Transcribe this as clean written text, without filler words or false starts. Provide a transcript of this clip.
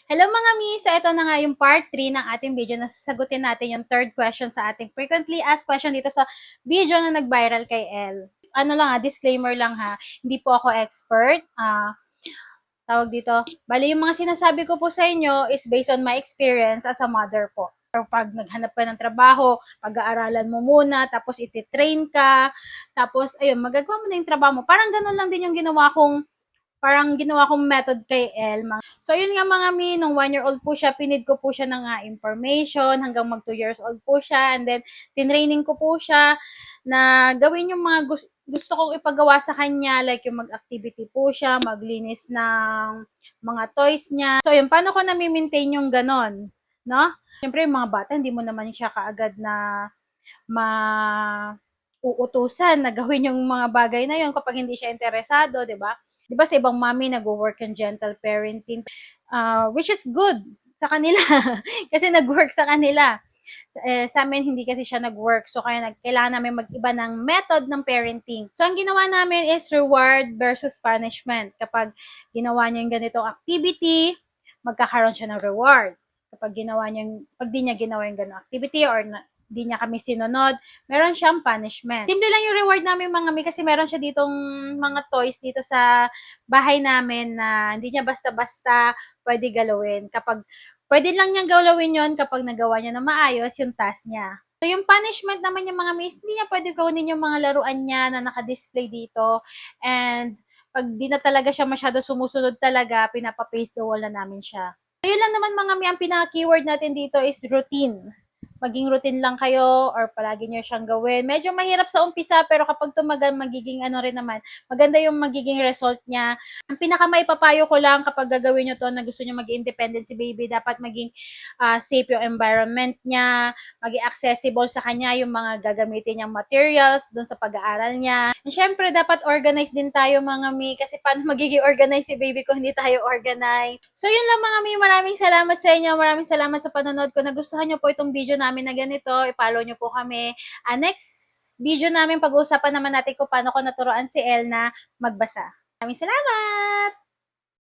Hello mga mi! So ito na nga yung part 3 ng ating video na sasagutin natin yung third question sa ating frequently asked question dito sa video na nag-viral kay Elle. Ano lang disclaimer lang ha, hindi po ako expert. Tawag dito, bali yung mga sinasabi ko po sa inyo is based on my experience as a mother po. Or pag naghanap ka ng trabaho, pag-aaralan mo muna, tapos ititrain ka, tapos ayun, magagawa mo na yung trabaho mo. Parang ganun lang din yung ginawa kong method kay Elma. So, yun nga mga mi, nung 1 year old po siya, pinid ko po siya ng information hanggang mag 2 years old po siya. And then, tinraining ko po siya na gawin yung mga gusto kong ipagawa sa kanya, like yung mag-activity po siya, maglinis ng mga toys niya. So, yun, paano ko na-maintain yung ganon? No? Siyempre, yung mga bata, hindi mo naman siya kaagad na uutusan na gawin yung mga bagay na yun kapag hindi siya interesado, di ba? Di ba sa ibang mami nag-work in gentle parenting, which is good sa kanila kasi nag-work sa kanila. Sa amin hindi kasi siya nag-work, so kaya kailangan namin mag-iba ng method ng parenting. So ang ginawa namin is reward versus punishment. Kapag ginawa niya yung ganitong activity, magkakaroon siya ng reward. Kapag pag di niya ginawa yung ganong activity or di niya kami sinunod, meron siyang punishment. Simple lang yung reward namin mga mi kasi meron siya ditong mga toys dito sa bahay namin na hindi niya basta-basta pwede galawin. Pwede lang niyang gawin yon kapag nagawa niya na maayos yung task niya. So, yung punishment naman yung mga miss, hindi niya pwede gawin yung mga laruan niya na naka-display dito. And pag di na talaga siya masyado sumusunod talaga, pinapa-paste the wall na namin siya. So, yun lang naman mga mi, ang pinaka-keyword natin dito is routine. Maging routine lang kayo or palagi nyo siyang gawin. Medyo mahirap sa umpisa pero kapag tumagal magiging ano rin naman, maganda yung magiging result niya. Ang pinakamaipapayo ko lang kapag gagawin nyo to na gusto nyo maging independent si baby, dapat maging safe yung environment niya, maging accessible sa kanya yung mga gagamitin niyang materials dun sa pag-aaral niya. And syempre, dapat organized din tayo mga mi kasi paano magiging organized si baby kung hindi tayo organized. So yun lang mga mi, maraming salamat sa inyo, maraming salamat sa panonood ko. Nagustuhan nyo po itong video namin na ganito, i-follow nyo po kami. Next video namin, pag-uusapan naman natin kung paano ko naturuan si El na magbasa. Maraming salamat!